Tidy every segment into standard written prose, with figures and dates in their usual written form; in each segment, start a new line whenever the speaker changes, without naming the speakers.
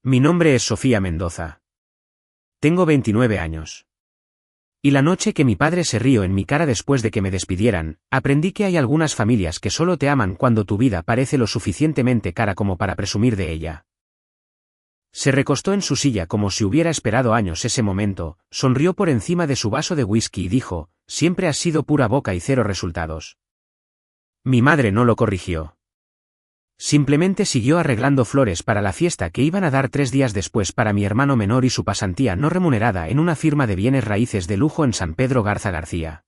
Mi nombre es Sofía Mendoza. Tengo 29 años. Y la noche que mi padre se rió en mi cara después de que me despidieran, aprendí que hay algunas familias que solo te aman cuando tu vida parece lo suficientemente cara como para presumir de ella. Se recostó en su silla como si hubiera esperado años ese momento, sonrió por encima de su vaso de whisky y dijo, siempre has sido pura boca y cero resultados. Mi madre no lo corrigió. Simplemente siguió arreglando flores para la fiesta que iban a dar 3 días después para mi hermano menor y su pasantía no remunerada en una firma de bienes raíces de lujo en San Pedro Garza García.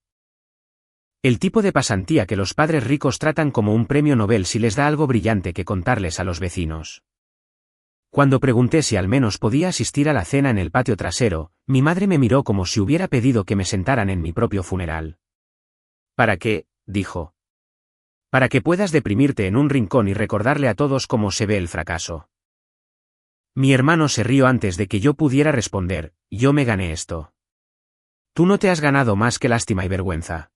El tipo de pasantía que los padres ricos tratan como un premio Nobel si les da algo brillante que contarles a los vecinos. Cuando pregunté si al menos podía asistir a la cena en el patio trasero, mi madre me miró como si hubiera pedido que me sentaran en mi propio funeral. ¿Para qué?, dijo. Para que puedas deprimirte en un rincón y recordarle a todos cómo se ve el fracaso. Mi hermano se rió antes de que yo pudiera responder, yo me gané esto. Tú no te has ganado más que lástima y vergüenza.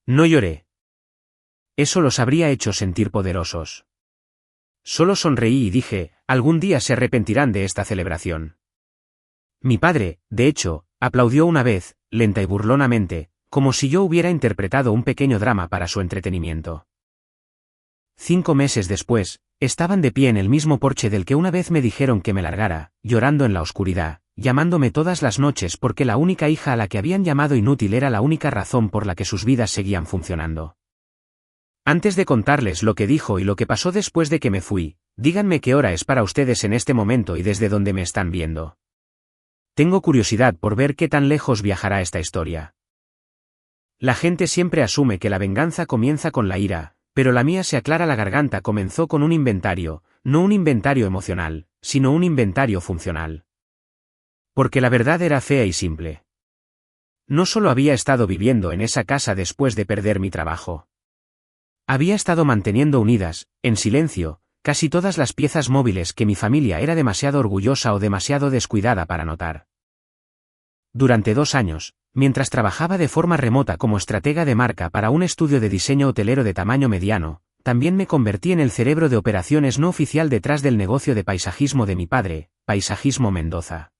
No lloré. Eso los habría hecho sentir poderosos. Solo sonreí y dije, algún día se arrepentirán de esta celebración. Mi padre, de hecho, aplaudió una vez, lenta y burlonamente, como si yo hubiera interpretado un pequeño drama para su entretenimiento. 5 meses después, estaban de pie en el mismo porche del que una vez me dijeron que me largara, llorando en la oscuridad, llamándome todas las noches porque la única hija a la que habían llamado inútil era la única razón por la que sus vidas seguían funcionando. Antes de contarles lo que dijo y lo que pasó después de que me fui, díganme qué hora es para ustedes en este momento y desde dónde me están viendo. Tengo curiosidad por ver qué tan lejos viajará esta historia. La gente siempre asume que la venganza comienza con la ira, pero la mía se aclara la garganta comenzó con un inventario, no un inventario emocional, sino un inventario funcional. Porque la verdad era fea y simple. No solo había estado viviendo en esa casa después de perder mi trabajo. Había estado manteniendo unidas, en silencio, casi todas las piezas móviles que mi familia era demasiado orgullosa o demasiado descuidada para notar. Durante 2 años, mientras trabajaba de forma remota como estratega de marca para un estudio de diseño hotelero de tamaño mediano, también me convertí en el cerebro de operaciones no oficial detrás del negocio de paisajismo de mi padre, Paisajismo Mendoza.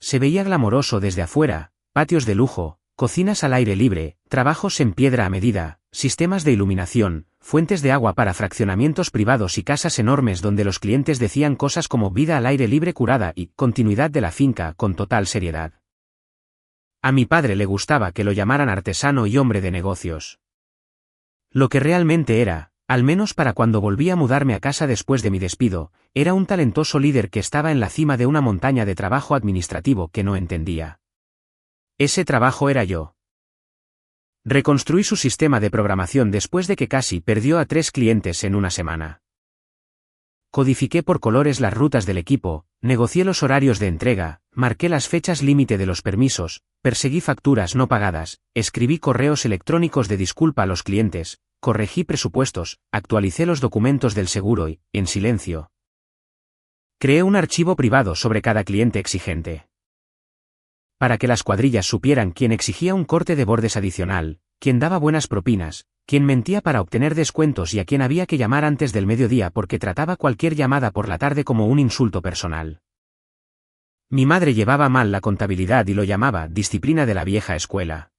Se veía glamoroso desde afuera, patios de lujo, cocinas al aire libre, trabajos en piedra a medida, sistemas de iluminación, fuentes de agua para fraccionamientos privados y casas enormes donde los clientes decían cosas como vida al aire libre curada y continuidad de la finca con total seriedad. A mi padre le gustaba que lo llamaran artesano y hombre de negocios. Lo que realmente era, al menos para cuando volví a mudarme a casa después de mi despido, era un talentoso líder que estaba en la cima de una montaña de trabajo administrativo que no entendía. Ese trabajo era yo. Reconstruí su sistema de programación después de que casi perdió a 3 clientes en una semana. Codifiqué por colores las rutas del equipo, negocié los horarios de entrega, marqué las fechas límite de los permisos, perseguí facturas no pagadas, escribí correos electrónicos de disculpa a los clientes, corregí presupuestos, actualicé los documentos del seguro y, en silencio, creé un archivo privado sobre cada cliente exigente. Para que las cuadrillas supieran quién exigía un corte de bordes adicional, quién daba buenas propinas, quién mentía para obtener descuentos y a quién había que llamar antes del mediodía porque trataba cualquier llamada por la tarde como un insulto personal. Mi madre llevaba mal la contabilidad y lo llamaba disciplina de la vieja escuela.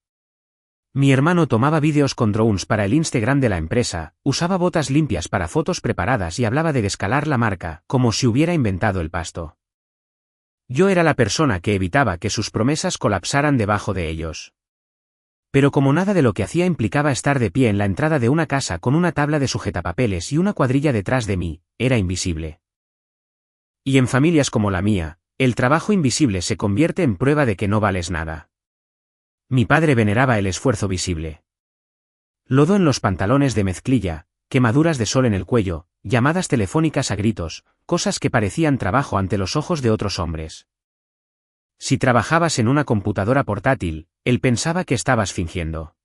Mi hermano tomaba vídeos con drones para el Instagram de la empresa, usaba botas limpias para fotos preparadas y hablaba de escalar la marca, como si hubiera inventado el pasto. Yo era la persona que evitaba que sus promesas colapsaran debajo de ellos. Pero como nada de lo que hacía implicaba estar de pie en la entrada de una casa con una tabla de sujetapapeles y una cuadrilla detrás de mí, era invisible. Y en familias como la mía, el trabajo invisible se convierte en prueba de que no vales nada. Mi padre veneraba el esfuerzo visible. Lodo en los pantalones de mezclilla, quemaduras de sol en el cuello, llamadas telefónicas a gritos, cosas que parecían trabajo ante los ojos de otros hombres. Si trabajabas en una computadora portátil, él pensaba que estabas fingiendo.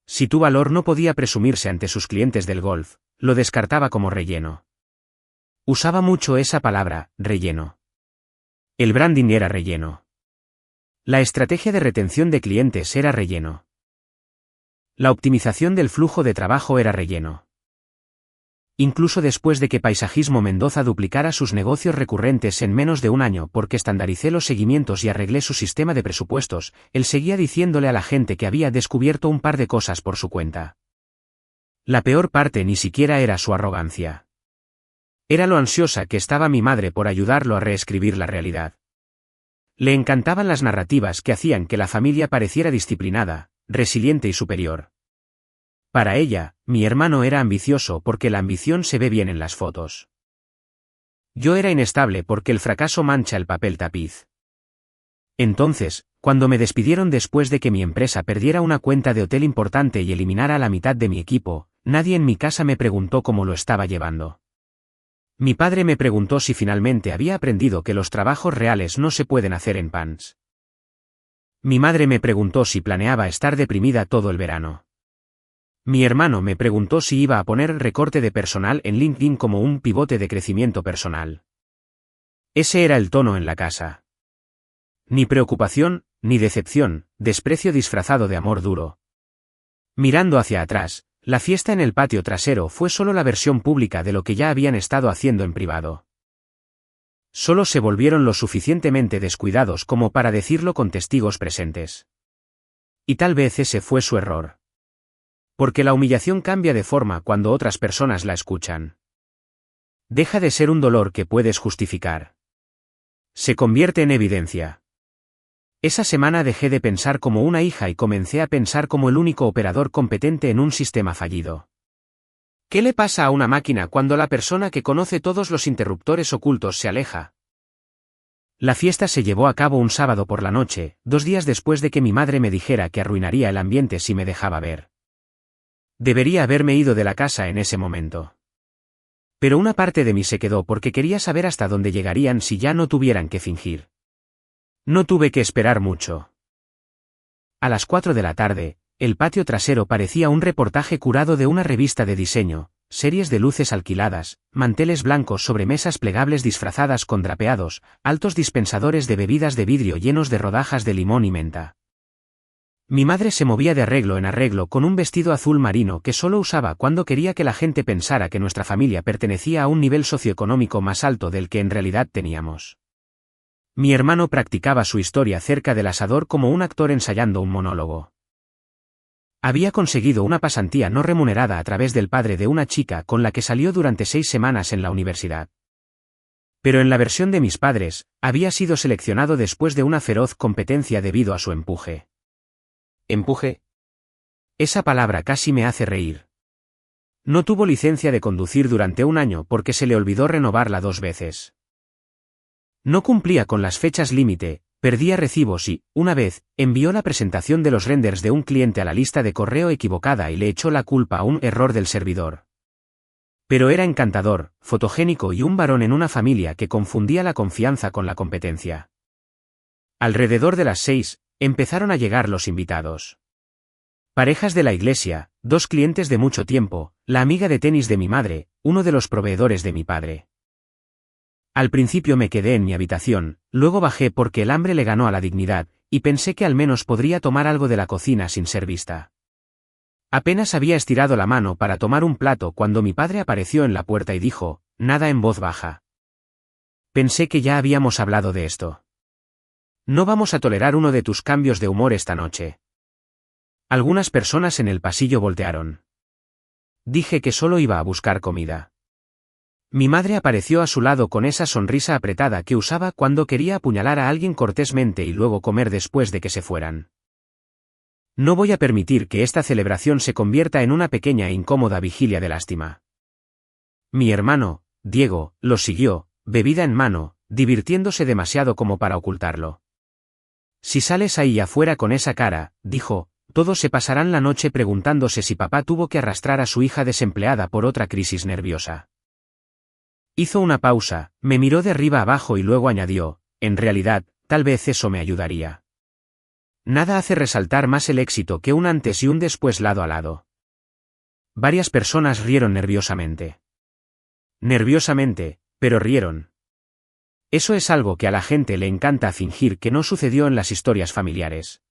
Si tu valor no podía presumirse ante sus clientes del golf, lo descartaba como relleno. Usaba mucho esa palabra, relleno. El branding era relleno. La estrategia de retención de clientes era relleno. La optimización del flujo de trabajo era relleno. Incluso después de que Paisajismo Mendoza duplicara sus negocios recurrentes en menos de un año porque estandaricé los seguimientos y arreglé su sistema de presupuestos, él seguía diciéndole a la gente que había descubierto un par de cosas por su cuenta. La peor parte ni siquiera era su arrogancia. Era lo ansiosa que estaba mi madre por ayudarlo a reescribir la realidad. Le encantaban las narrativas que hacían que la familia pareciera disciplinada, resiliente y superior. Para ella, mi hermano era ambicioso porque la ambición se ve bien en las fotos. Yo era inestable porque el fracaso mancha el papel tapiz. Entonces, cuando me despidieron después de que mi empresa perdiera una cuenta de hotel importante y eliminara a la mitad de mi equipo, nadie en mi casa me preguntó cómo lo estaba llevando. Mi padre me preguntó si finalmente había aprendido que los trabajos reales no se pueden hacer en pants. Mi madre me preguntó si planeaba estar deprimida todo el verano. Mi hermano me preguntó si iba a poner recorte de personal en LinkedIn como un pivote de crecimiento personal. Ese era el tono en la casa. Ni preocupación, ni decepción, desprecio disfrazado de amor duro. Mirando hacia atrás, la fiesta en el patio trasero fue solo la versión pública de lo que ya habían estado haciendo en privado. Solo se volvieron lo suficientemente descuidados como para decirlo con testigos presentes. Y tal vez ese fue su error. Porque la humillación cambia de forma cuando otras personas la escuchan. Deja de ser un dolor que puedes justificar. Se convierte en evidencia. Esa semana dejé de pensar como una hija y comencé a pensar como el único operador competente en un sistema fallido. ¿Qué le pasa a una máquina cuando la persona que conoce todos los interruptores ocultos se aleja? La fiesta se llevó a cabo un sábado por la noche, 2 días después de que mi madre me dijera que arruinaría el ambiente si me dejaba ver. Debería haberme ido de la casa en ese momento. Pero una parte de mí se quedó porque quería saber hasta dónde llegarían si ya no tuvieran que fingir. No tuve que esperar mucho. A las 4 de la tarde, el patio trasero parecía un reportaje curado de una revista de diseño, series de luces alquiladas, manteles blancos sobre mesas plegables disfrazadas con drapeados, altos dispensadores de bebidas de vidrio llenos de rodajas de limón y menta. Mi madre se movía de arreglo en arreglo con un vestido azul marino que solo usaba cuando quería que la gente pensara que nuestra familia pertenecía a un nivel socioeconómico más alto del que en realidad teníamos. Mi hermano practicaba su historia cerca del asador como un actor ensayando un monólogo. Había conseguido una pasantía no remunerada a través del padre de una chica con la que salió durante 6 semanas en la universidad. Pero en la versión de mis padres, había sido seleccionado después de una feroz competencia debido a su empuje. ¿Empuje? Esa palabra casi me hace reír. No tuvo licencia de conducir durante un año porque se le olvidó renovarla 2 veces. No cumplía con las fechas límite, perdía recibos y, una vez, envió la presentación de los renders de un cliente a la lista de correo equivocada y le echó la culpa a un error del servidor. Pero era encantador, fotogénico y un varón en una familia que confundía la confianza con la competencia. Alrededor de las 6, empezaron a llegar los invitados. Parejas de la iglesia, 2 clientes de mucho tiempo, la amiga de tenis de mi madre, uno de los proveedores de mi padre. Al principio me quedé en mi habitación, luego bajé porque el hambre le ganó a la dignidad, y pensé que al menos podría tomar algo de la cocina sin ser vista. Apenas había estirado la mano para tomar un plato cuando mi padre apareció en la puerta y dijo, nada en voz baja. Pensé que ya habíamos hablado de esto. No vamos a tolerar uno de tus cambios de humor esta noche. Algunas personas en el pasillo voltearon. Dije que solo iba a buscar comida. Mi madre apareció a su lado con esa sonrisa apretada que usaba cuando quería apuñalar a alguien cortésmente y luego comer después de que se fueran. No voy a permitir que esta celebración se convierta en una pequeña e incómoda vigilia de lástima. Mi hermano, Diego, los siguió, bebida en mano, divirtiéndose demasiado como para ocultarlo. Si sales ahí afuera con esa cara, dijo, todos se pasarán la noche preguntándose si papá tuvo que arrastrar a su hija desempleada por otra crisis nerviosa. Hizo una pausa, me miró de arriba abajo y luego añadió, en realidad, tal vez eso me ayudaría. Nada hace resaltar más el éxito que un antes y un después lado a lado. Varias personas rieron nerviosamente. Nerviosamente, pero rieron. Eso es algo que a la gente le encanta fingir que no sucedió en las historias familiares.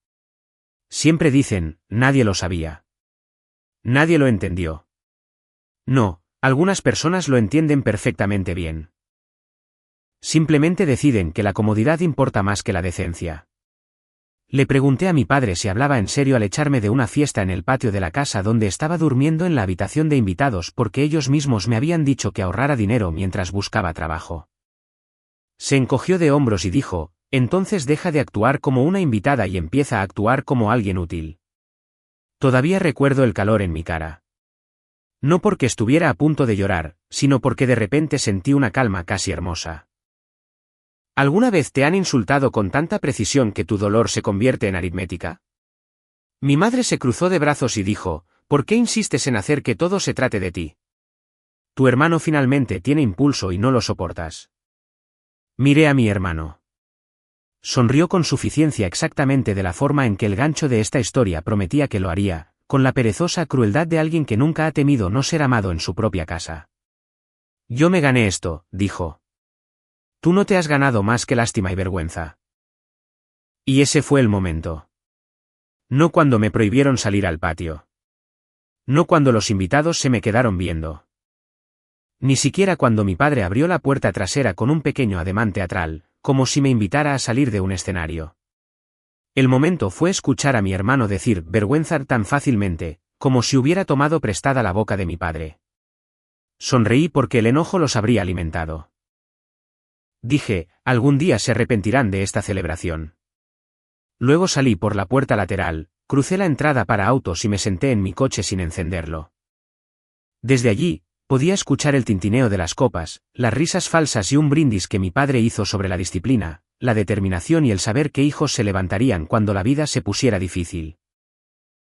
Siempre dicen, nadie lo sabía. Nadie lo entendió. No, Algunas personas lo entienden perfectamente bien. Simplemente deciden que la comodidad importa más que la decencia. Le pregunté a mi padre si hablaba en serio al echarme de una fiesta en el patio de la casa donde estaba durmiendo en la habitación de invitados porque ellos mismos me habían dicho que ahorrara dinero mientras buscaba trabajo. Se encogió de hombros y dijo, entonces deja de actuar como una invitada y empieza a actuar como alguien útil. Todavía recuerdo el calor en mi cara. No porque estuviera a punto de llorar, sino porque de repente sentí una calma casi hermosa. ¿Alguna vez te han insultado con tanta precisión que tu dolor se convierte en aritmética? Mi madre se cruzó de brazos y dijo, ¿por qué insistes en hacer que todo se trate de ti? Tu hermano finalmente tiene impulso y no lo soportas. Miré a mi hermano. Sonrió con suficiencia exactamente de la forma en que el gancho de esta historia prometía que lo haría, con la perezosa crueldad de alguien que nunca ha temido no ser amado en su propia casa. Yo me gané esto, dijo. Tú no te has ganado más que lástima y vergüenza. Y ese fue el momento. No cuando me prohibieron salir al patio. No cuando los invitados se me quedaron viendo. Ni siquiera cuando mi padre abrió la puerta trasera con un pequeño ademán teatral, como si me invitara a salir de un escenario. El momento fue escuchar a mi hermano decir vergüenza tan fácilmente, como si hubiera tomado prestada la boca de mi padre. Sonreí porque el enojo los habría alimentado. Dije, algún día se arrepentirán de esta celebración. Luego salí por la puerta lateral, crucé la entrada para autos y me senté en mi coche sin encenderlo. Desde allí, podía escuchar el tintineo de las copas, las risas falsas y un brindis que mi padre hizo sobre la disciplina, la determinación y el saber que hijos se levantarían cuando la vida se pusiera difícil.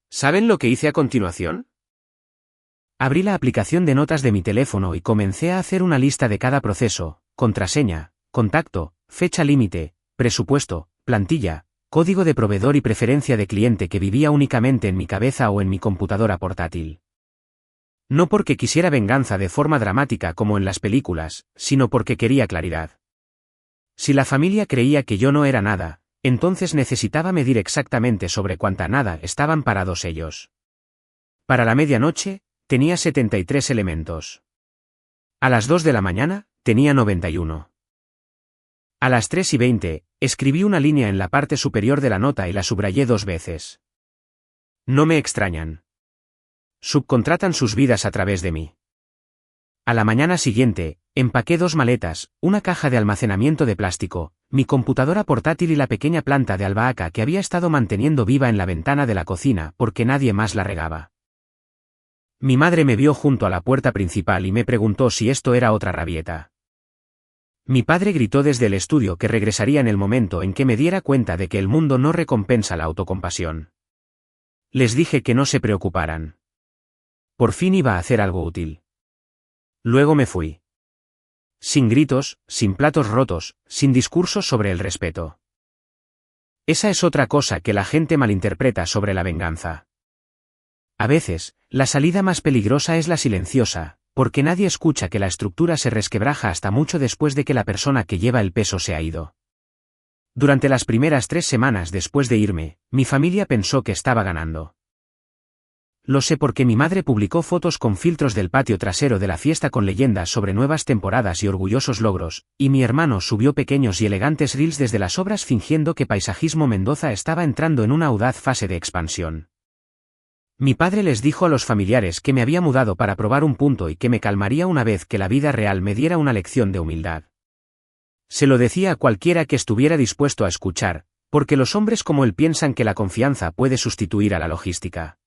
¿Saben lo que hice a continuación? Abrí la aplicación de notas de mi teléfono y comencé a hacer una lista de cada proceso, contraseña, contacto, fecha límite, presupuesto, plantilla, código de proveedor y preferencia de cliente que vivía únicamente en mi cabeza o en mi computadora portátil. No porque quisiera venganza de forma dramática como en las películas, sino porque quería claridad. Si la familia creía que yo no era nada, entonces necesitaba medir exactamente sobre cuánta nada estaban parados ellos. Para la medianoche, tenía 73 elementos. A las 2 de la mañana, tenía 91. A las 3:20, escribí una línea en la parte superior de la nota y la subrayé 2 veces. No me extrañan. Subcontratan sus vidas a través de mí. A la mañana siguiente, empaqué 2 maletas, una caja de almacenamiento de plástico, mi computadora portátil y la pequeña planta de albahaca que había estado manteniendo viva en la ventana de la cocina porque nadie más la regaba. Mi madre me vio junto a la puerta principal y me preguntó si esto era otra rabieta. Mi padre gritó desde el estudio que regresaría en el momento en que me diera cuenta de que el mundo no recompensa la autocompasión. Les dije que no se preocuparan. Por fin iba a hacer algo útil. Luego me fui. Sin gritos, sin platos rotos, sin discursos sobre el respeto. Esa es otra cosa que la gente malinterpreta sobre la venganza. A veces, la salida más peligrosa es la silenciosa, porque nadie escucha que la estructura se resquebraja hasta mucho después de que la persona que lleva el peso se ha ido. Durante las primeras 3 semanas después de irme, mi familia pensó que estaba ganando. Lo sé porque mi madre publicó fotos con filtros del patio trasero de la fiesta con leyendas sobre nuevas temporadas y orgullosos logros, y mi hermano subió pequeños y elegantes reels desde las obras fingiendo que Paisajismo Mendoza estaba entrando en una audaz fase de expansión. Mi padre les dijo a los familiares que me había mudado para probar un punto y que me calmaría una vez que la vida real me diera una lección de humildad. Se lo decía a cualquiera que estuviera dispuesto a escuchar, porque los hombres como él piensan que la confianza puede sustituir a la logística.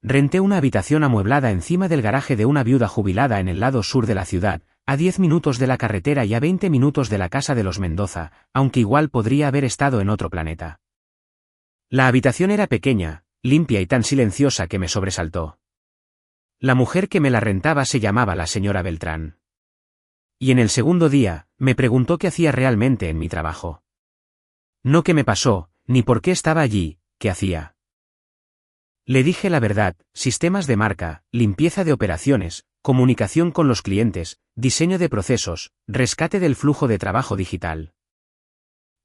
Renté una habitación amueblada encima del garaje de una viuda jubilada en el lado sur de la ciudad, a 10 minutos de la carretera y a 20 minutos de la casa de los Mendoza, aunque igual podría haber estado en otro planeta. La habitación era pequeña, limpia y tan silenciosa que me sobresaltó. La mujer que me la rentaba se llamaba la señora Beltrán. Y en el segundo día, me preguntó qué hacía realmente en mi trabajo. No qué me pasó, ni por qué estaba allí, qué hacía. Le dije la verdad: sistemas de marca, limpieza de operaciones, comunicación con los clientes, diseño de procesos, rescate del flujo de trabajo digital.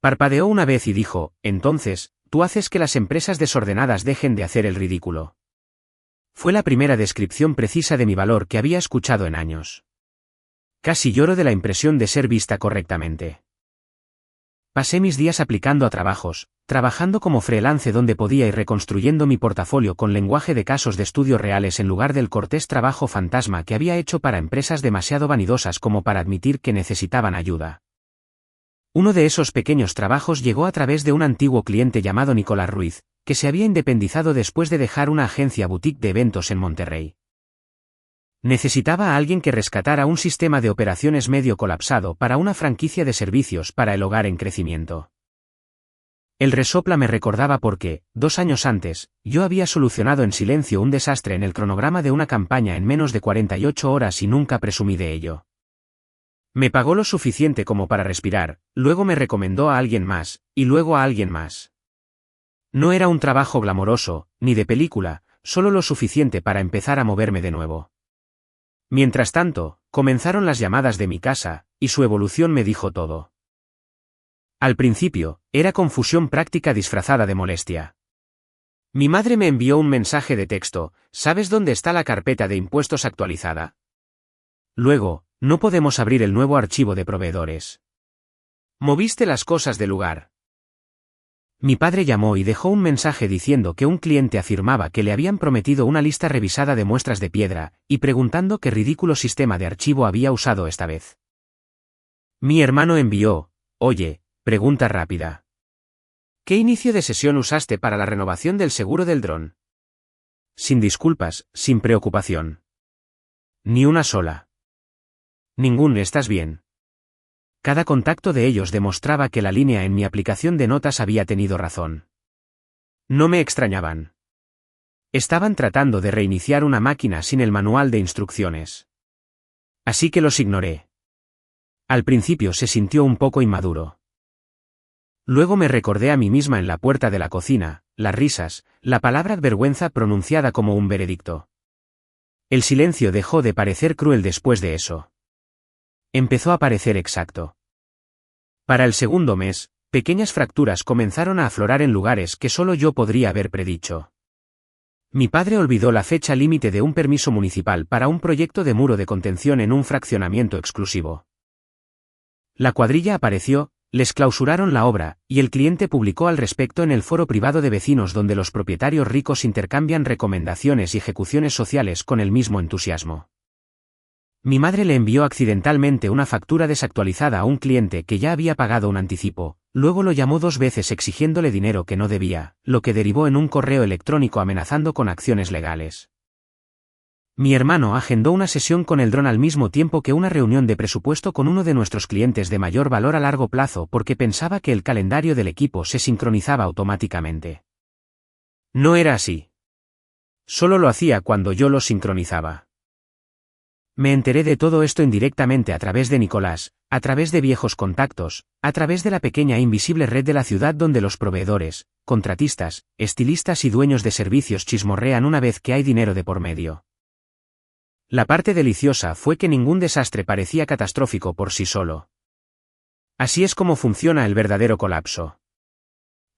Parpadeó una vez y dijo: entonces, tú haces que las empresas desordenadas dejen de hacer el ridículo. Fue la primera descripción precisa de mi valor que había escuchado en años. Casi lloro de la impresión de ser vista correctamente. Pasé mis días aplicando a trabajos, trabajando como freelance donde podía y reconstruyendo mi portafolio con lenguaje de casos de estudios reales en lugar del cortés trabajo fantasma que había hecho para empresas demasiado vanidosas como para admitir que necesitaban ayuda. Uno de esos pequeños trabajos llegó a través de un antiguo cliente llamado Nicolás Ruiz, que se había independizado después de dejar una agencia boutique de eventos en Monterrey. Necesitaba a alguien que rescatara un sistema de operaciones medio colapsado para una franquicia de servicios para el hogar en crecimiento. El resopla me recordaba porque, 2 años antes, yo había solucionado en silencio un desastre en el cronograma de una campaña en menos de 48 horas y nunca presumí de ello. Me pagó lo suficiente como para respirar, luego me recomendó a alguien más, y luego a alguien más. No era un trabajo glamoroso, ni de película, solo lo suficiente para empezar a moverme de nuevo. Mientras tanto, comenzaron las llamadas de mi casa, y su evolución me dijo todo. Al principio, era confusión práctica disfrazada de molestia. Mi madre me envió un mensaje de texto: ¿sabes dónde está la carpeta de impuestos actualizada? Luego, no podemos abrir el nuevo archivo de proveedores. Moviste las cosas de lugar. Mi padre llamó y dejó un mensaje diciendo que un cliente afirmaba que le habían prometido una lista revisada de muestras de piedra, y preguntando qué ridículo sistema de archivo había usado esta vez. Mi hermano envió: oye, pregunta rápida. ¿Qué inicio de sesión usaste para la renovación del seguro del dron? Sin disculpas, sin preocupación. Ni una sola. Ningún ¿estás bien? Cada contacto de ellos demostraba que la línea en mi aplicación de notas había tenido razón. No me extrañaban. Estaban tratando de reiniciar una máquina sin el manual de instrucciones. Así que los ignoré. Al principio se sintió un poco inmaduro. Luego me recordé a mí misma en la puerta de la cocina, las risas, la palabra vergüenza pronunciada como un veredicto. El silencio dejó de parecer cruel después de eso. Empezó a parecer exacto. Para el segundo mes, pequeñas fracturas comenzaron a aflorar en lugares que solo yo podría haber predicho. Mi padre olvidó la fecha límite de un permiso municipal para un proyecto de muro de contención en un fraccionamiento exclusivo. La cuadrilla apareció, les clausuraron la obra, y el cliente publicó al respecto en el foro privado de vecinos donde los propietarios ricos intercambian recomendaciones y ejecuciones sociales con el mismo entusiasmo. Mi madre le envió accidentalmente una factura desactualizada a un cliente que ya había pagado un anticipo, luego lo llamó 2 veces exigiéndole dinero que no debía, lo que derivó en un correo electrónico amenazando con acciones legales. Mi hermano agendó una sesión con el dron al mismo tiempo que una reunión de presupuesto con uno de nuestros clientes de mayor valor a largo plazo porque pensaba que el calendario del equipo se sincronizaba automáticamente. No era así. Solo lo hacía cuando yo lo sincronizaba. Me enteré de todo esto indirectamente a través de Nicolás, a través de viejos contactos, a través de la pequeña e invisible red de la ciudad donde los proveedores, contratistas, estilistas y dueños de servicios chismorrean una vez que hay dinero de por medio. La parte deliciosa fue que ningún desastre parecía catastrófico por sí solo. Así es como funciona el verdadero colapso.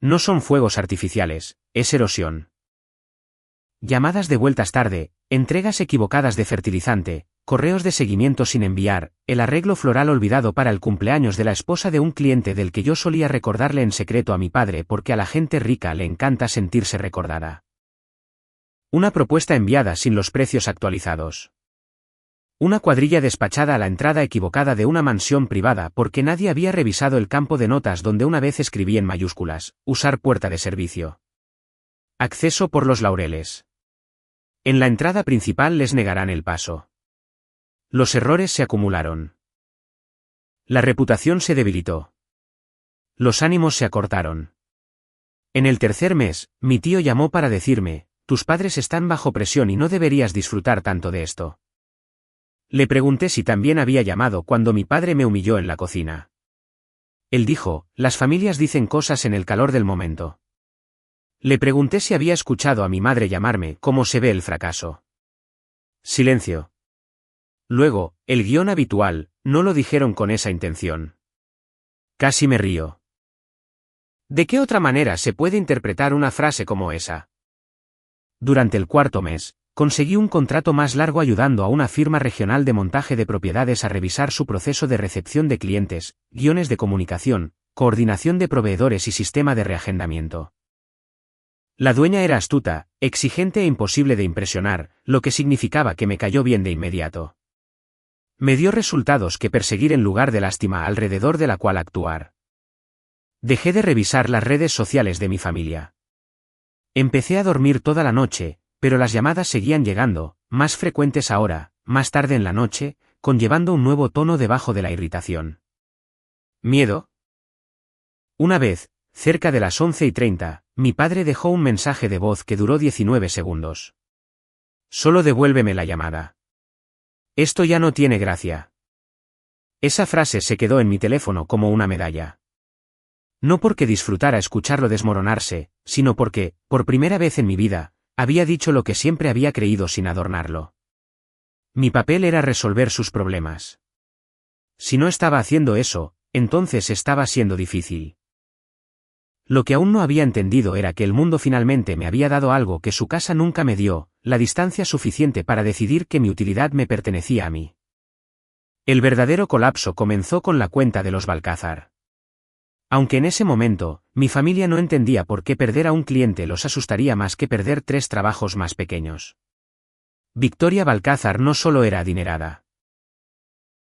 No son fuegos artificiales, es erosión. Llamadas de vueltas tarde, entregas equivocadas de fertilizante, correos de seguimiento sin enviar, el arreglo floral olvidado para el cumpleaños de la esposa de un cliente del que yo solía recordarle en secreto a mi padre porque a la gente rica le encanta sentirse recordada. Una propuesta enviada sin los precios actualizados. Una cuadrilla despachada a la entrada equivocada de una mansión privada porque nadie había revisado el campo de notas donde una vez escribí en mayúsculas: usar puerta de servicio. Acceso por los laureles. En la entrada principal les negarán el paso. Los errores se acumularon. La reputación se debilitó. Los ánimos se acortaron. En el tercer mes, mi tío llamó para decirme: tus padres están bajo presión y no deberías disfrutar tanto de esto. Le pregunté si también había llamado cuando mi padre me humilló en la cocina. Él dijo: las familias dicen cosas en el calor del momento. Le pregunté si había escuchado a mi madre llamarme cómo se ve el fracaso. Silencio. Luego, el guión habitual: no lo dijeron con esa intención. Casi me río. ¿De qué otra manera se puede interpretar una frase como esa? Durante el cuarto mes, conseguí un contrato más largo ayudando a una firma regional de montaje de propiedades a revisar su proceso de recepción de clientes, guiones de comunicación, coordinación de proveedores y sistema de reagendamiento. La dueña era astuta, exigente e imposible de impresionar, lo que significaba que me cayó bien de inmediato. Me dio resultados que perseguir en lugar de lástima alrededor de la cual actuar. Dejé de revisar las redes sociales de mi familia. Empecé a dormir toda la noche, pero las llamadas seguían llegando, más frecuentes ahora, más tarde en la noche, conllevando un nuevo tono debajo de la irritación. ¿Miedo? Una vez, cerca de las 11:30, mi padre dejó un mensaje de voz que duró 19 segundos. Solo devuélveme la llamada. Esto ya no tiene gracia. Esa frase se quedó en mi teléfono como una medalla. No porque disfrutara escucharlo desmoronarse, sino porque, por primera vez en mi vida, había dicho lo que siempre había creído sin adornarlo. Mi papel era resolver sus problemas. Si no estaba haciendo eso, entonces estaba siendo difícil. Lo que aún no había entendido era que el mundo finalmente me había dado algo que su casa nunca me dio, la distancia suficiente para decidir que mi utilidad me pertenecía a mí. El verdadero colapso comenzó con la cuenta de los Balcázar. Aunque en ese momento, mi familia no entendía por qué perder a un cliente los asustaría más que perder 3 trabajos más pequeños. Victoria Balcázar no solo era adinerada.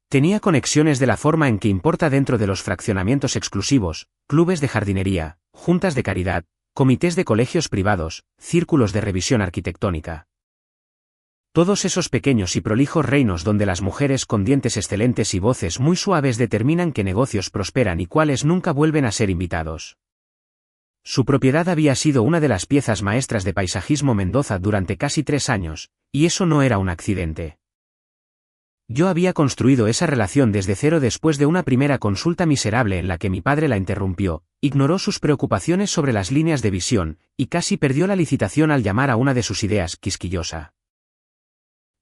Tenía conexiones de la forma en que importa dentro de los fraccionamientos exclusivos, clubes de jardinería, juntas de caridad, comités de colegios privados, círculos de revisión arquitectónica. Todos esos pequeños y prolijos reinos donde las mujeres con dientes excelentes y voces muy suaves determinan qué negocios prosperan y cuáles nunca vuelven a ser invitados. Su propiedad había sido una de las piezas maestras de paisajismo Mendoza durante casi 3 años, y eso no era un accidente. Yo había construido esa relación desde cero después de una primera consulta miserable en la que mi padre la interrumpió, ignoró sus preocupaciones sobre las líneas de visión, y casi perdió la licitación al llamar a una de sus ideas quisquillosa.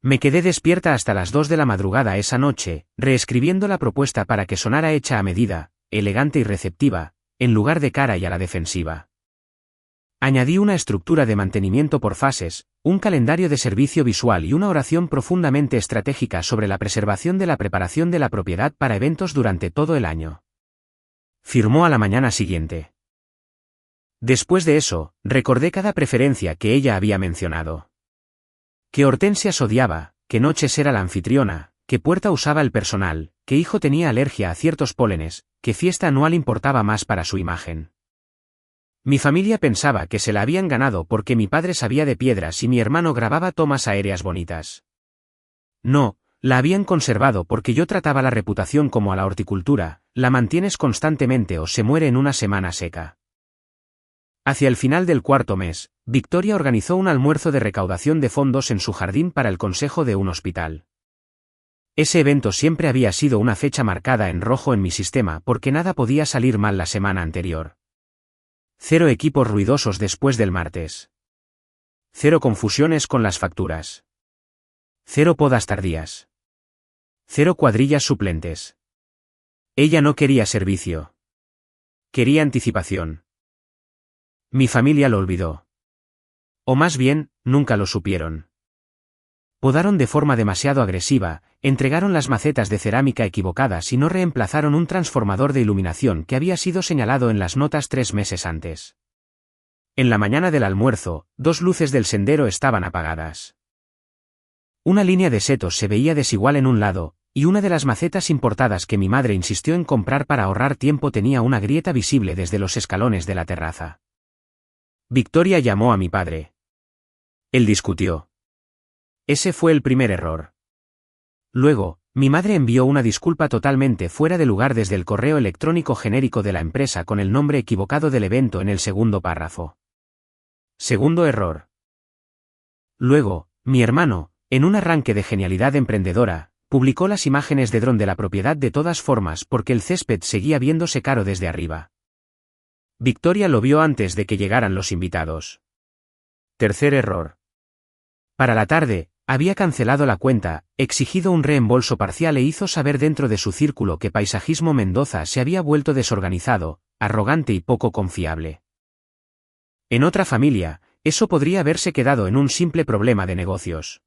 Me quedé despierta hasta las 2 de la madrugada esa noche, reescribiendo la propuesta para que sonara hecha a medida, elegante y receptiva, en lugar de cara y a la defensiva. Añadí una estructura de mantenimiento por fases, un calendario de servicio visual y una oración profundamente estratégica sobre la preservación de la preparación de la propiedad para eventos durante todo el año. Firmó a la mañana siguiente. Después de eso, recordé cada preferencia que ella había mencionado. Que Hortensias odiaba, que Noches era la anfitriona, que Puerta usaba el personal, que Hijo tenía alergia a ciertos pólenes, que Fiesta anual importaba más para su imagen. Mi familia pensaba que se la habían ganado porque mi padre sabía de piedras y mi hermano grababa tomas aéreas bonitas. No, la habían conservado porque yo trataba la reputación como a la horticultura, la mantienes constantemente o se muere en una semana seca. Hacia el final del 4.º mes, Victoria organizó un almuerzo de recaudación de fondos en su jardín para el consejo de un hospital. Ese evento siempre había sido una fecha marcada en rojo en mi sistema porque nada podía salir mal la semana anterior. 0 equipos ruidosos después del martes. 0 confusiones con las facturas. 0 podas tardías. 0 cuadrillas suplentes. Ella no quería servicio. Quería anticipación. Mi familia lo olvidó. O más bien, nunca lo supieron. Podaron de forma demasiado agresiva, entregaron las macetas de cerámica equivocadas y no reemplazaron un transformador de iluminación que había sido señalado en las notas 3 meses antes. En la mañana del almuerzo, 2 luces del sendero estaban apagadas. Una línea de setos se veía desigual en un lado, y una de las macetas importadas que mi madre insistió en comprar para ahorrar tiempo tenía una grieta visible desde los escalones de la terraza. Victoria llamó a mi padre. Él discutió. Ese fue el primer error. Luego, mi madre envió una disculpa totalmente fuera de lugar desde el correo electrónico genérico de la empresa con el nombre equivocado del evento en el segundo párrafo. Segundo error. Luego, mi hermano, en un arranque de genialidad emprendedora, publicó las imágenes de dron de la propiedad de todas formas porque el césped seguía viéndose caro desde arriba. Victoria lo vio antes de que llegaran los invitados. Tercer error. Para la tarde, había cancelado la cuenta, exigido un reembolso parcial e hizo saber dentro de su círculo que Paisajismo Mendoza se había vuelto desorganizado, arrogante y poco confiable. En otra familia, Eso podría haberse quedado en un simple problema de negocios.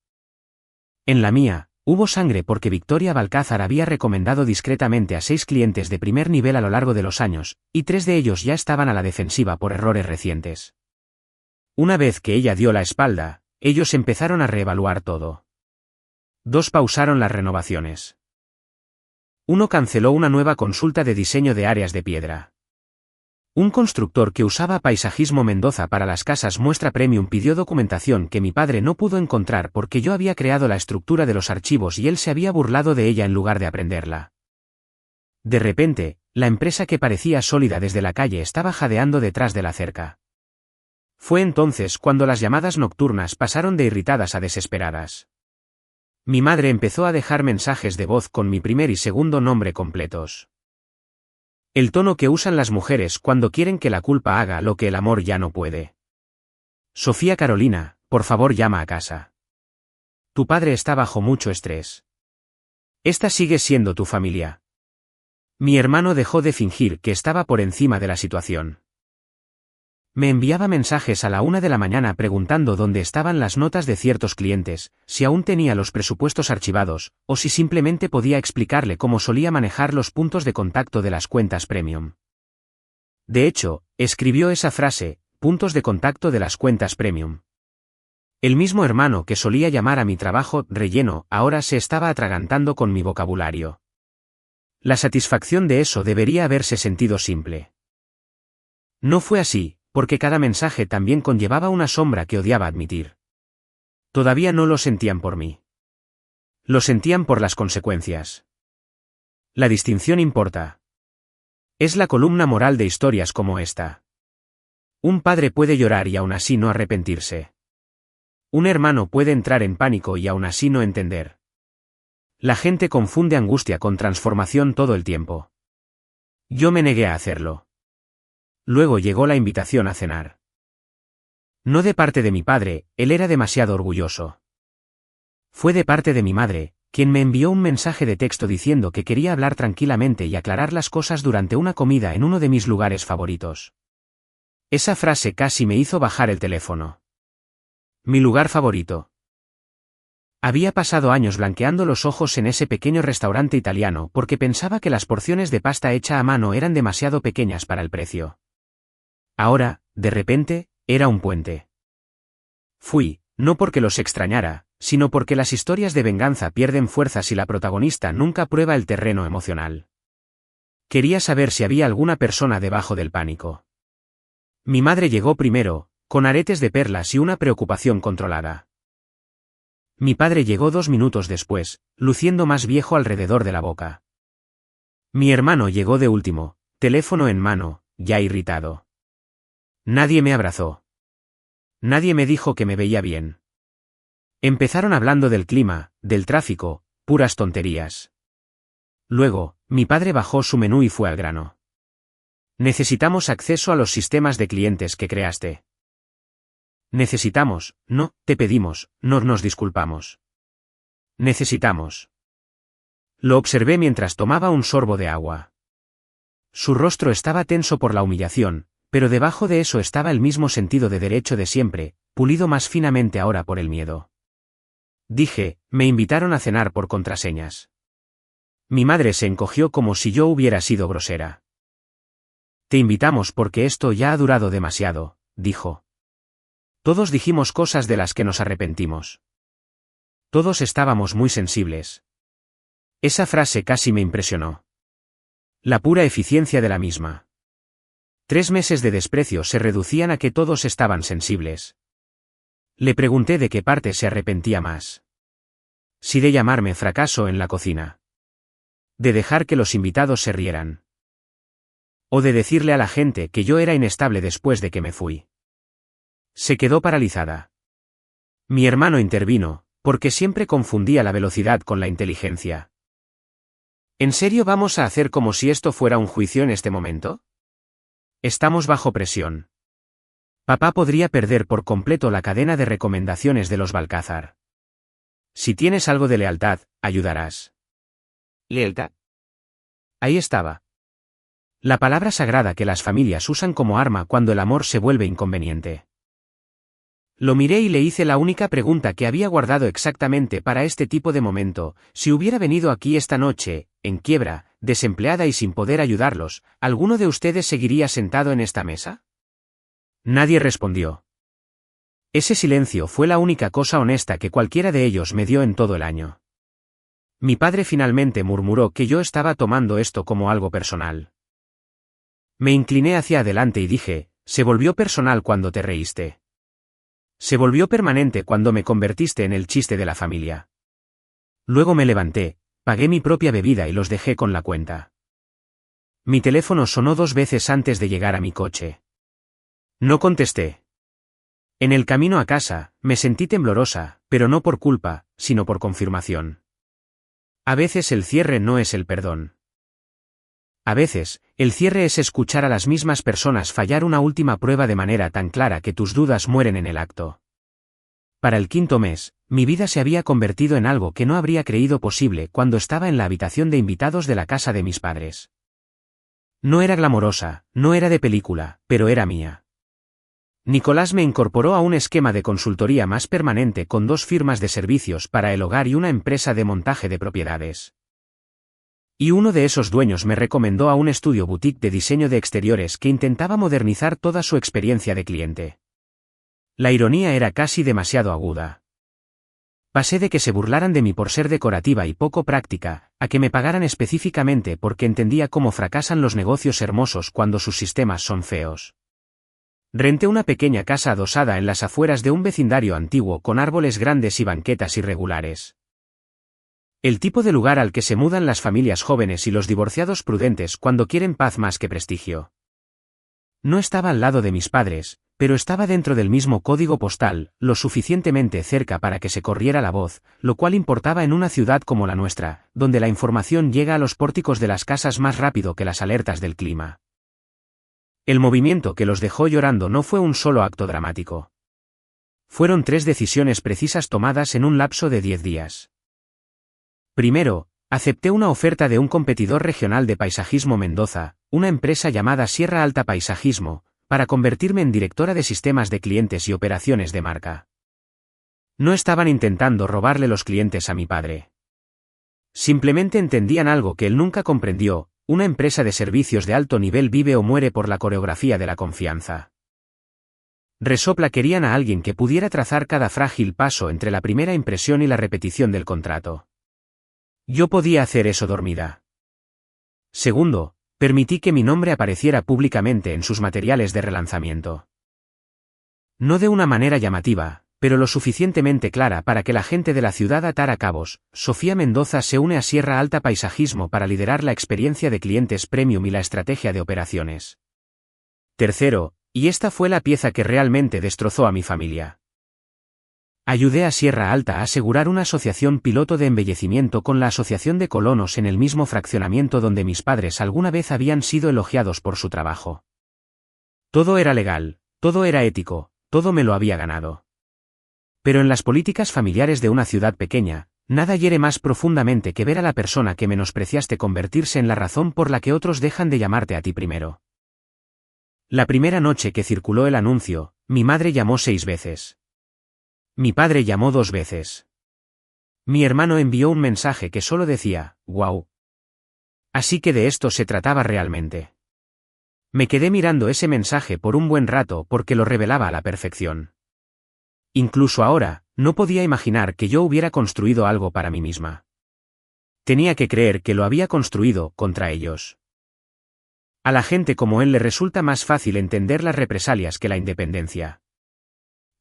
En la mía, hubo sangre porque Victoria Balcázar había recomendado discretamente a 6 clientes de primer nivel a lo largo de los años, y 3 de ellos ya estaban a la defensiva por errores recientes. Una vez que ella dio la espalda, ellos empezaron a reevaluar todo. 2 pausaron las renovaciones. 1 canceló una nueva consulta de diseño de áreas de piedra. Un constructor que usaba Paisajismo Mendoza para las casas Muestra Premium pidió documentación que mi padre no pudo encontrar porque yo había creado la estructura de los archivos y él se había burlado de ella en lugar de aprenderla. De repente, la empresa que parecía sólida desde la calle estaba jadeando detrás de la cerca. Fue entonces cuando las llamadas nocturnas pasaron de irritadas a desesperadas. Mi madre empezó a dejar mensajes de voz con mi primer y segundo nombre completos. El tono que usan las mujeres cuando quieren que la culpa haga lo que el amor ya no puede. Sofía Carolina, por favor llama a casa. Tu padre está bajo mucho estrés. Esta sigue siendo tu familia. Mi hermano dejó de fingir que estaba por encima de la situación. Me enviaba mensajes a la 1 de la mañana preguntando dónde estaban las notas de ciertos clientes, si aún tenía los presupuestos archivados, o si simplemente podía explicarle cómo solía manejar los puntos de contacto de las cuentas premium. De hecho, escribió esa frase, puntos de contacto de las cuentas premium. El mismo hermano que solía llamar a mi trabajo relleno, ahora se estaba atragantando con mi vocabulario. La satisfacción de eso debería haberse sentido simple. No fue así, porque cada mensaje también conllevaba una sombra que odiaba admitir. Todavía no lo sentían por mí. Lo sentían por las consecuencias. La distinción importa. Es la columna moral de historias como esta. Un padre puede llorar y aún así no arrepentirse. Un hermano puede entrar en pánico y aún así no entender. La gente confunde angustia con transformación todo el tiempo. Yo me negué a hacerlo. Luego llegó la invitación a cenar. No de parte de mi padre, él era demasiado orgulloso. Fue de parte de mi madre, quien me envió un mensaje de texto diciendo que quería hablar tranquilamente y aclarar las cosas durante una comida en uno de mis lugares favoritos. Esa frase casi me hizo bajar el teléfono. Mi lugar favorito. Había pasado años blanqueando los ojos en ese pequeño restaurante italiano porque pensaba que las porciones de pasta hecha a mano eran demasiado pequeñas para el precio. Ahora, de repente, era un puente. Fui, no porque los extrañara, sino porque las historias de venganza pierden fuerza si la protagonista nunca prueba el terreno emocional. Quería saber si había alguna persona debajo del pánico. Mi madre llegó primero, con aretes de perlas y una preocupación controlada. Mi padre llegó 2 minutos después, luciendo más viejo alrededor de la boca. Mi hermano llegó de último, teléfono en mano, ya irritado. Nadie me abrazó. Nadie me dijo que me veía bien. Empezaron hablando del clima, del tráfico, puras tonterías. Luego, mi padre bajó su menú y fue al grano. Necesitamos acceso a los sistemas de clientes que creaste. Necesitamos, no, te pedimos, no nos disculpamos. Necesitamos. Lo observé mientras tomaba un sorbo de agua. Su rostro estaba tenso por la humillación, pero debajo de eso estaba el mismo sentido de derecho de siempre, pulido más finamente ahora por el miedo. Dije, me invitaron a cenar por contraseñas. Mi madre se encogió como si yo hubiera sido grosera. Te invitamos porque esto ya ha durado demasiado, dijo. Todos dijimos cosas de las que nos arrepentimos. Todos estábamos muy sensibles. Esa frase casi me impresionó. La pura eficiencia de la misma. 3 meses de desprecio se reducían a que todos estaban sensibles. Le pregunté de qué parte se arrepentía más. Si de llamarme fracaso en la cocina. De dejar que los invitados se rieran. O de decirle a la gente que yo era inestable después de que me fui. Se quedó paralizada. Mi hermano intervino, porque siempre confundía la velocidad con la inteligencia. ¿En serio vamos a hacer como si esto fuera un juicio en este momento? Estamos bajo presión. Papá podría perder por completo la cadena de recomendaciones de los Balcázar. Si tienes algo de lealtad, ayudarás. ¿Lealtad? Ahí estaba. La palabra sagrada que las familias usan como arma cuando el amor se vuelve inconveniente. Lo miré y le hice la única pregunta que había guardado exactamente para este tipo de momento: si hubiera venido aquí esta noche, en quiebra, desempleada y sin poder ayudarlos, ¿alguno de ustedes seguiría sentado en esta mesa? Nadie respondió. Ese silencio fue la única cosa honesta que cualquiera de ellos me dio en todo el año. Mi padre finalmente murmuró que yo estaba tomando esto como algo personal. Me incliné hacia adelante y dije: se volvió personal cuando te reíste. Se volvió permanente cuando me convertiste en el chiste de la familia. Luego me levanté, pagué mi propia bebida y los dejé con la cuenta. Mi teléfono sonó 2 veces antes de llegar a mi coche. No contesté. En el camino a casa, me sentí temblorosa, pero no por culpa, sino por confirmación. A veces el cierre no es el perdón. A veces, el cierre es escuchar a las mismas personas fallar una última prueba de manera tan clara que tus dudas mueren en el acto. Para el 5.º mes, mi vida se había convertido en algo que no habría creído posible cuando estaba en la habitación de invitados de la casa de mis padres. No era glamorosa, no era de película, pero era mía. Nicolás me incorporó a un esquema de consultoría más permanente con 2 firmas de servicios para el hogar y una empresa de montaje de propiedades. Y uno de esos dueños me recomendó a un estudio boutique de diseño de exteriores que intentaba modernizar toda su experiencia de cliente. La ironía era casi demasiado aguda. Pasé de que se burlaran de mí por ser decorativa y poco práctica, a que me pagaran específicamente porque entendía cómo fracasan los negocios hermosos cuando sus sistemas son feos. Renté una pequeña casa adosada en las afueras de un vecindario antiguo con árboles grandes y banquetas irregulares. El tipo de lugar al que se mudan las familias jóvenes y los divorciados prudentes cuando quieren paz más que prestigio. No estaba al lado de mis padres, pero estaba dentro del mismo código postal, lo suficientemente cerca para que se corriera la voz, lo cual importaba en una ciudad como la nuestra, donde la información llega a los pórticos de las casas más rápido que las alertas del clima. El movimiento que los dejó llorando no fue un solo acto dramático. Fueron 3 decisiones precisas tomadas en un lapso de 10 días. Primero, acepté una oferta de un competidor regional de paisajismo Mendoza, una empresa llamada Sierra Alta Paisajismo, para convertirme en directora de sistemas de clientes y operaciones de marca. No estaban intentando robarle los clientes a mi padre. Simplemente entendían algo que él nunca comprendió: una empresa de servicios de alto nivel vive o muere por la coreografía de la confianza. Resopla querían a alguien que pudiera trazar cada frágil paso entre la primera impresión y la repetición del contrato. Yo podía hacer eso dormida. Segundo, permití que mi nombre apareciera públicamente en sus materiales de relanzamiento. No de una manera llamativa, pero lo suficientemente clara para que la gente de la ciudad atara cabos. Sofía Mendoza se une a Sierra Alta Paisajismo para liderar la experiencia de clientes premium y la estrategia de operaciones. Tercero, y esta fue la pieza que realmente destrozó a mi familia. Ayudé a Sierra Alta a asegurar una asociación piloto de embellecimiento con la Asociación de Colonos en el mismo fraccionamiento donde mis padres alguna vez habían sido elogiados por su trabajo. Todo era legal, todo era ético, todo me lo había ganado. Pero en las políticas familiares de una ciudad pequeña, nada hiere más profundamente que ver a la persona que menospreciaste convertirse en la razón por la que otros dejan de llamarte a ti primero. La primera noche que circuló el anuncio, mi madre llamó 6 veces. Mi padre llamó 2 veces. Mi hermano envió un mensaje que solo decía: «Wow». Así que de esto se trataba realmente. Me quedé mirando ese mensaje por un buen rato porque lo revelaba a la perfección. Incluso ahora, no podía imaginar que yo hubiera construido algo para mí misma. Tenía que creer que lo había construido contra ellos. A la gente como él le resulta más fácil entender las represalias que la independencia.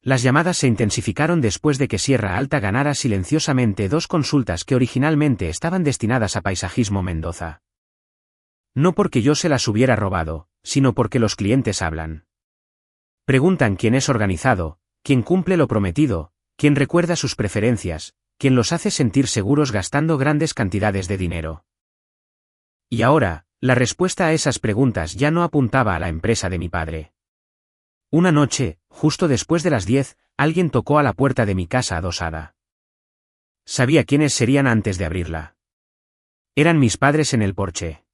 Las llamadas se intensificaron después de que Sierra Alta ganara silenciosamente 2 consultas que originalmente estaban destinadas a Paisajismo Mendoza. No porque yo se las hubiera robado, sino porque los clientes hablan. Preguntan quién es organizado, quién cumple lo prometido, quién recuerda sus preferencias, quién los hace sentir seguros gastando grandes cantidades de dinero. Y ahora, la respuesta a esas preguntas ya no apuntaba a la empresa de mi padre. Una noche, justo después de las 10, alguien tocó a la puerta de mi casa adosada. Sabía quiénes serían antes de abrirla. Eran mis padres en el porche.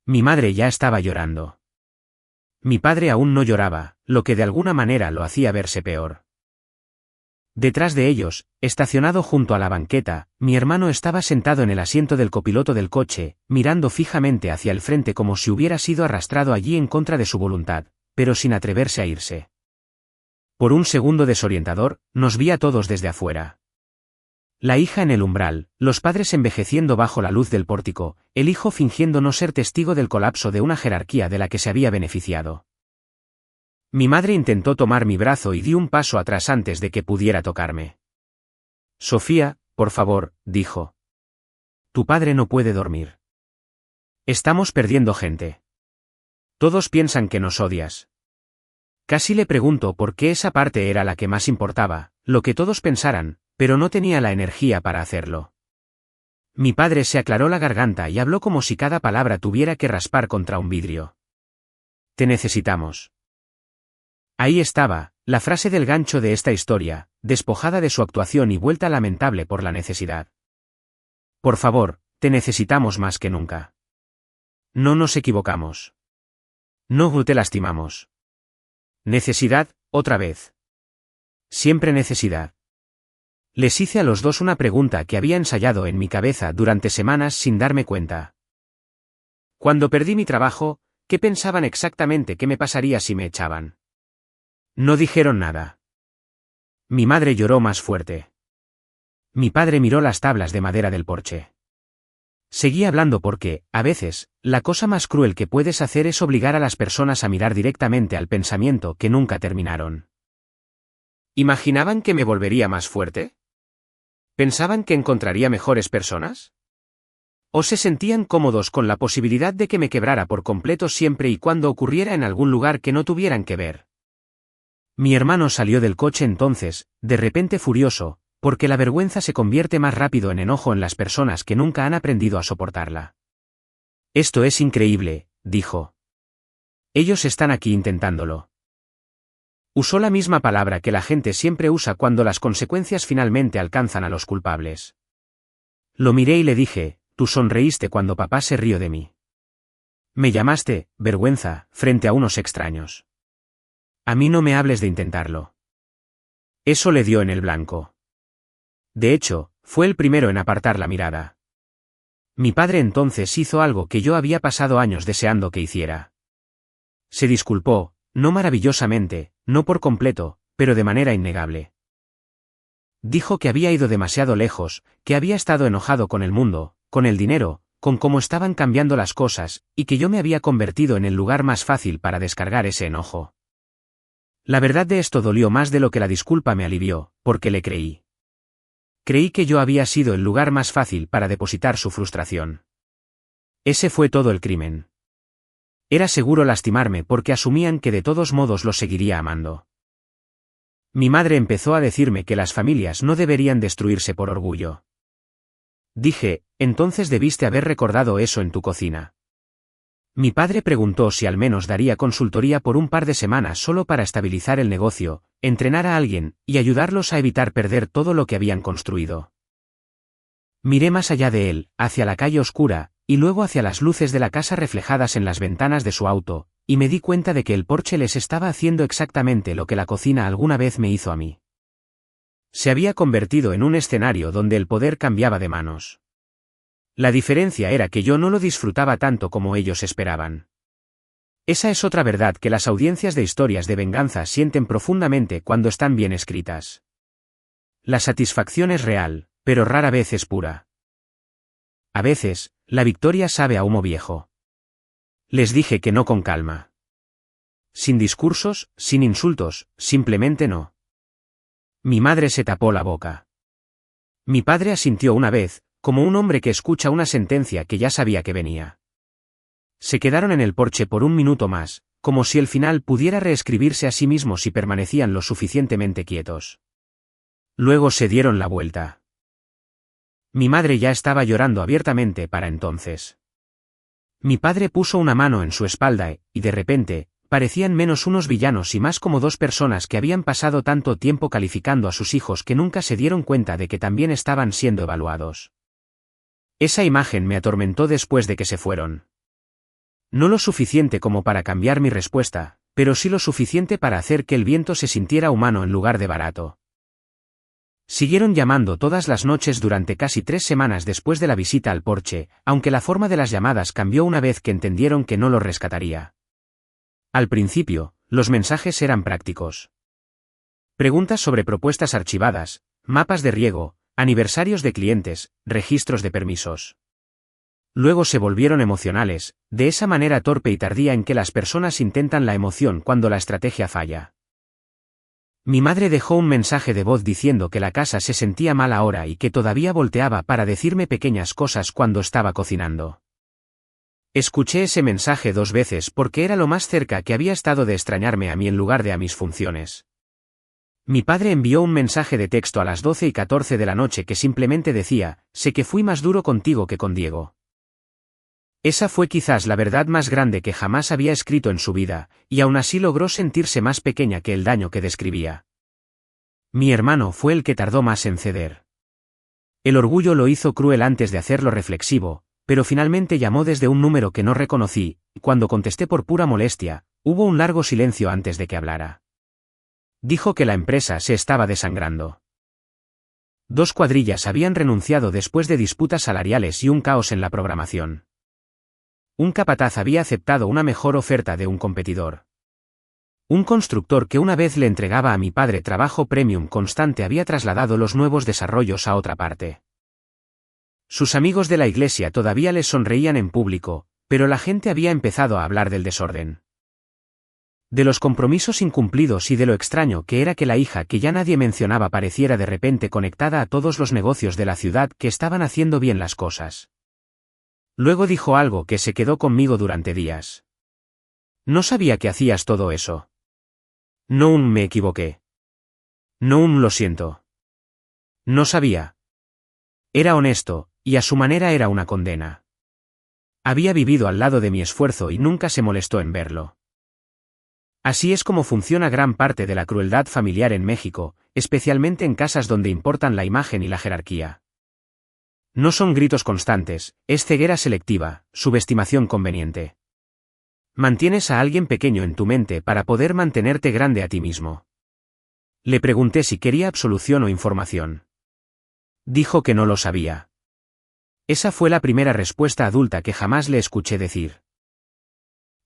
Mi madre ya estaba llorando. Mi padre aún no lloraba, lo que de alguna manera lo hacía verse peor. Detrás de ellos, estacionado junto a la banqueta, mi hermano estaba sentado en el asiento del copiloto del coche, mirando fijamente hacia el frente como si hubiera sido arrastrado allí en contra de su voluntad, pero sin atreverse a irse. Por un segundo desorientador, nos vi a todos desde afuera. La hija en el umbral, los padres envejeciendo bajo la luz del pórtico, el hijo fingiendo no ser testigo del colapso de una jerarquía de la que se había beneficiado. Mi madre intentó tomar mi brazo y di un paso atrás antes de que pudiera tocarme. Sofía, por favor, dijo. Tu padre no puede dormir. Estamos perdiendo gente. Todos piensan que nos odias. Casi le pregunto por qué esa parte era la que más importaba, lo que todos pensaran, pero no tenía la energía para hacerlo. Mi padre se aclaró la garganta y habló como si cada palabra tuviera que raspar contra un vidrio. Te necesitamos. Ahí estaba, la frase del gancho de esta historia, despojada de su actuación y vuelta lamentable por la necesidad. Por favor, te necesitamos más que nunca. No nos equivocamos. No te lastimamos. Necesidad, otra vez. Siempre necesidad. Les hice a los dos una pregunta que había ensayado en mi cabeza durante semanas sin darme cuenta. Cuando perdí mi trabajo, ¿qué pensaban exactamente que me pasaría si me echaban? No dijeron nada. Mi madre lloró más fuerte. Mi padre miró las tablas de madera del porche. Seguí hablando porque, a veces, la cosa más cruel que puedes hacer es obligar a las personas a mirar directamente al pensamiento que nunca terminaron. ¿Imaginaban que me volvería más fuerte? ¿Pensaban que encontraría mejores personas? ¿O se sentían cómodos con la posibilidad de que me quebrara por completo siempre y cuando ocurriera en algún lugar que no tuvieran que ver? Mi hermano salió del coche entonces, de repente furioso, porque la vergüenza se convierte más rápido en enojo en las personas que nunca han aprendido a soportarla. Esto es increíble, dijo. Ellos están aquí intentándolo. Usó la misma palabra que la gente siempre usa cuando las consecuencias finalmente alcanzan a los culpables. Lo miré y le dije, tú sonreíste cuando papá se rió de mí. Me llamaste, vergüenza, frente a unos extraños. A mí no me hables de intentarlo. Eso le dio en el blanco. De hecho, fue el primero en apartar la mirada. Mi padre entonces hizo algo que yo había pasado años deseando que hiciera. Se disculpó, no maravillosamente, no por completo, pero de manera innegable. Dijo que había ido demasiado lejos, que había estado enojado con el mundo, con el dinero, con cómo estaban cambiando las cosas, y que yo me había convertido en el lugar más fácil para descargar ese enojo. La verdad de esto dolió más de lo que la disculpa me alivió, porque le creí. Creí que yo había sido el lugar más fácil para depositar su frustración. Ese fue todo el crimen. Era seguro lastimarme porque asumían que de todos modos lo seguiría amando. Mi madre empezó a decirme que las familias no deberían destruirse por orgullo. Dije, entonces debiste haber recordado eso en tu cocina. Mi padre preguntó si al menos daría consultoría por un par de semanas solo para estabilizar el negocio, entrenar a alguien, y ayudarlos a evitar perder todo lo que habían construido. Miré más allá de él, hacia la calle oscura, y luego hacia las luces de la casa reflejadas en las ventanas de su auto, y me di cuenta de que el porche les estaba haciendo exactamente lo que la cocina alguna vez me hizo a mí. Se había convertido en un escenario donde el poder cambiaba de manos. La diferencia era que yo no lo disfrutaba tanto como ellos esperaban. Esa es otra verdad que las audiencias de historias de venganza sienten profundamente cuando están bien escritas. La satisfacción es real, pero rara vez es pura. A veces, la victoria sabe a humo viejo. Les dije que no con calma. Sin discursos, sin insultos, simplemente no. Mi madre se tapó la boca. Mi padre asintió una vez, como un hombre que escucha una sentencia que ya sabía que venía. Se quedaron en el porche por un minuto más, como si el final pudiera reescribirse a sí mismo si permanecían lo suficientemente quietos. Luego se dieron la vuelta. Mi madre ya estaba llorando abiertamente para entonces. Mi padre puso una mano en su espalda y, de repente, parecían menos unos villanos y más como dos personas que habían pasado tanto tiempo calificando a sus hijos que nunca se dieron cuenta de que también estaban siendo evaluados. Esa imagen me atormentó después de que se fueron. No lo suficiente como para cambiar mi respuesta, pero sí lo suficiente para hacer que el viento se sintiera humano en lugar de barato. Siguieron llamando todas las noches durante casi 3 semanas después de la visita al porche, aunque la forma de las llamadas cambió una vez que entendieron que no los rescataría. Al principio, los mensajes eran prácticos. Preguntas sobre propuestas archivadas, mapas de riego, aniversarios de clientes, registros de permisos. Luego se volvieron emocionales, de esa manera torpe y tardía en que las personas intentan la emoción cuando la estrategia falla. Mi madre dejó un mensaje de voz diciendo que la casa se sentía mal ahora y que todavía volteaba para decirme pequeñas cosas cuando estaba cocinando. Escuché ese mensaje 2 veces porque era lo más cerca que había estado de extrañarme a mí en lugar de a mis funciones. Mi padre envió un mensaje de texto a las 12:14 de la noche que simplemente decía: sé que fui más duro contigo que con Diego. Esa fue quizás la verdad más grande que jamás había escrito en su vida, y aún así logró sentirse más pequeña que el daño que describía. Mi hermano fue el que tardó más en ceder. El orgullo lo hizo cruel antes de hacerlo reflexivo, pero finalmente llamó desde un número que no reconocí, y cuando contesté por pura molestia, hubo un largo silencio antes de que hablara. Dijo que la empresa se estaba desangrando. 2 cuadrillas habían renunciado después de disputas salariales y un caos en la programación. Un capataz había aceptado una mejor oferta de un competidor. Un constructor que una vez le entregaba a mi padre trabajo premium constante había trasladado los nuevos desarrollos a otra parte. Sus amigos de la iglesia todavía les sonreían en público, pero la gente había empezado a hablar del desorden. De los compromisos incumplidos y de lo extraño que era que la hija que ya nadie mencionaba pareciera de repente conectada a todos los negocios de la ciudad que estaban haciendo bien las cosas. Luego dijo algo que se quedó conmigo durante días. No sabía que hacías todo eso. No me equivoqué. No lo siento. No sabía. Era honesto, y a su manera era una condena. Había vivido al lado de mi esfuerzo y nunca se molestó en verlo. Así es como funciona gran parte de la crueldad familiar en México, especialmente en casas donde importan la imagen y la jerarquía. No son gritos constantes, es ceguera selectiva, subestimación conveniente. Mantienes a alguien pequeño en tu mente para poder mantenerte grande a ti mismo. Le pregunté si quería absolución o información. Dijo que no lo sabía. Esa fue la primera respuesta adulta que jamás le escuché decir.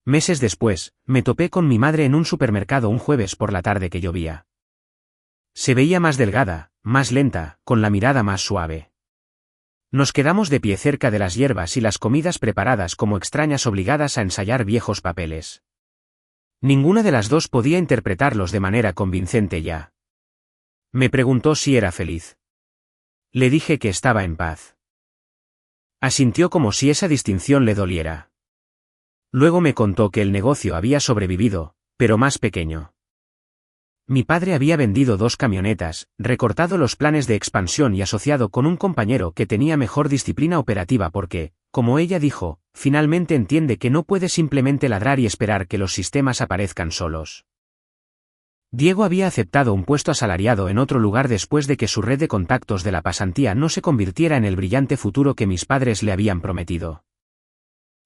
Meses después, me topé con mi madre en un supermercado un jueves por la tarde que llovía. Se veía más delgada, más lenta, con la mirada más suave. Nos quedamos de pie cerca de las hierbas y las comidas preparadas como extrañas obligadas a ensayar viejos papeles. Ninguna de las dos podía interpretarlos de manera convincente ya. Me preguntó si era feliz. Le dije que estaba en paz. Asintió como si esa distinción le doliera. Luego me contó que el negocio había sobrevivido, pero más pequeño. Mi padre había vendido 2 camionetas, recortado los planes de expansión y asociado con un compañero que tenía mejor disciplina operativa porque, como ella dijo, finalmente entiende que no puede simplemente ladrar y esperar que los sistemas aparezcan solos. Diego había aceptado un puesto asalariado en otro lugar después de que su red de contactos de la pasantía no se convirtiera en el brillante futuro que mis padres le habían prometido.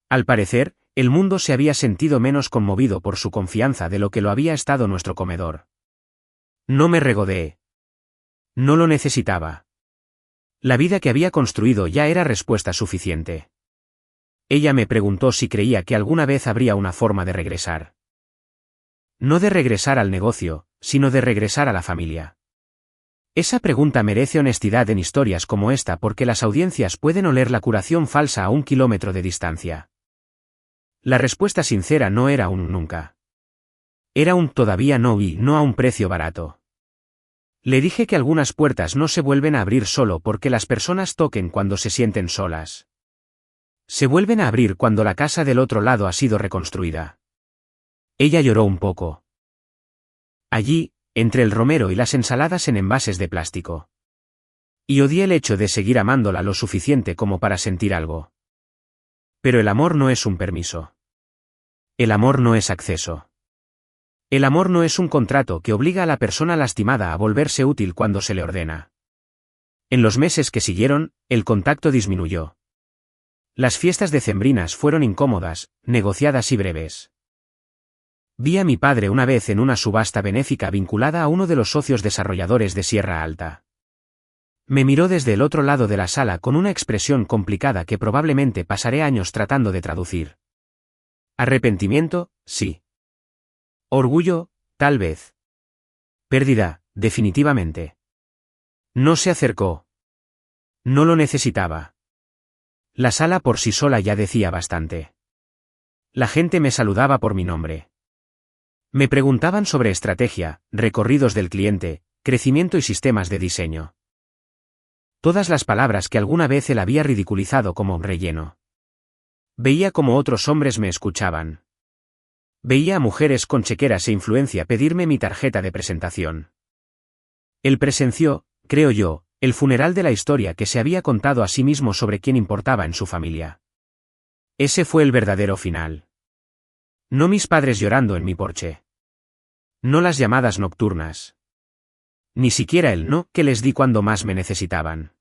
Al parecer, el mundo se había sentido menos conmovido por su confianza de lo que lo había estado nuestro comedor. No me regodeé. No lo necesitaba. La vida que había construido ya era respuesta suficiente. Ella me preguntó si creía que alguna vez habría una forma de regresar. No de regresar al negocio, sino de regresar a la familia. Esa pregunta merece honestidad en historias como esta porque las audiencias pueden oler la curación falsa a 1 kilómetro de distancia. La respuesta sincera no era un nunca. Era un todavía no y no a un precio barato. Le dije que algunas puertas no se vuelven a abrir solo porque las personas toquen cuando se sienten solas. Se vuelven a abrir cuando la casa del otro lado ha sido reconstruida. Ella lloró un poco. Allí, entre el romero y las ensaladas en envases de plástico. Y odié el hecho de seguir amándola lo suficiente como para sentir algo. Pero el amor no es un permiso. El amor no es acceso. El amor no es un contrato que obliga a la persona lastimada a volverse útil cuando se le ordena. En los meses que siguieron, el contacto disminuyó. Las fiestas decembrinas fueron incómodas, negociadas y breves. Vi a mi padre una vez en una subasta benéfica vinculada a uno de los socios desarrolladores de Sierra Alta. Me miró desde el otro lado de la sala con una expresión complicada que probablemente pasaré años tratando de traducir. Arrepentimiento, sí. Orgullo, tal vez. Pérdida, definitivamente. No se acercó. No lo necesitaba. La sala por sí sola ya decía bastante. La gente me saludaba por mi nombre. Me preguntaban sobre estrategia, recorridos del cliente, crecimiento y sistemas de diseño. Todas las palabras que alguna vez él había ridiculizado como relleno. Veía como otros hombres me escuchaban. Veía a mujeres con chequeras e influencia pedirme mi tarjeta de presentación. Él presenció, creo yo, el funeral de la historia que se había contado a sí mismo sobre quién importaba en su familia. Ese fue el verdadero final. No mis padres llorando en mi porche. No las llamadas nocturnas. Ni siquiera el no que les di cuando más me necesitaban.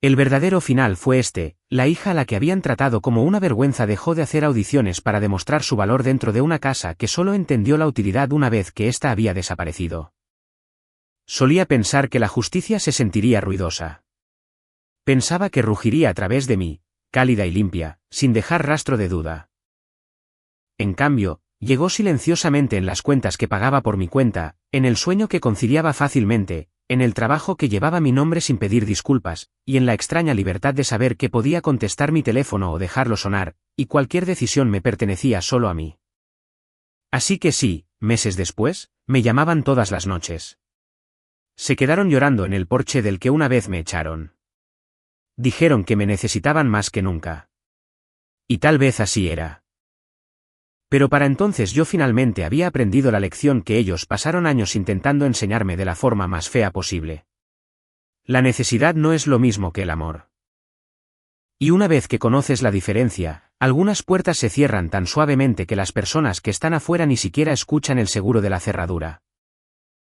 El verdadero final fue la hija a la que habían tratado como una vergüenza dejó de hacer audiciones para demostrar su valor dentro de una casa que solo entendió la utilidad una vez que ésta había desaparecido. Solía pensar que la justicia se sentiría ruidosa. Pensaba que rugiría a través de mí, cálida y limpia, sin dejar rastro de duda. En cambio, llegó silenciosamente en las cuentas que pagaba por mi cuenta, en el sueño que conciliaba fácilmente, en el trabajo que llevaba mi nombre sin pedir disculpas, y en la extraña libertad de saber que podía contestar mi teléfono o dejarlo sonar, y cualquier decisión me pertenecía solo a mí. Así que sí, meses después, me llamaban todas las noches. Se quedaron llorando en el porche del que una vez me echaron. Dijeron que me necesitaban más que nunca. Y tal vez así era. Pero para entonces yo finalmente había aprendido la lección que ellos pasaron años intentando enseñarme de la forma más fea posible. La necesidad no es lo mismo que el amor. Y una vez que conoces la diferencia, algunas puertas se cierran tan suavemente que las personas que están afuera ni siquiera escuchan el seguro de la cerradura.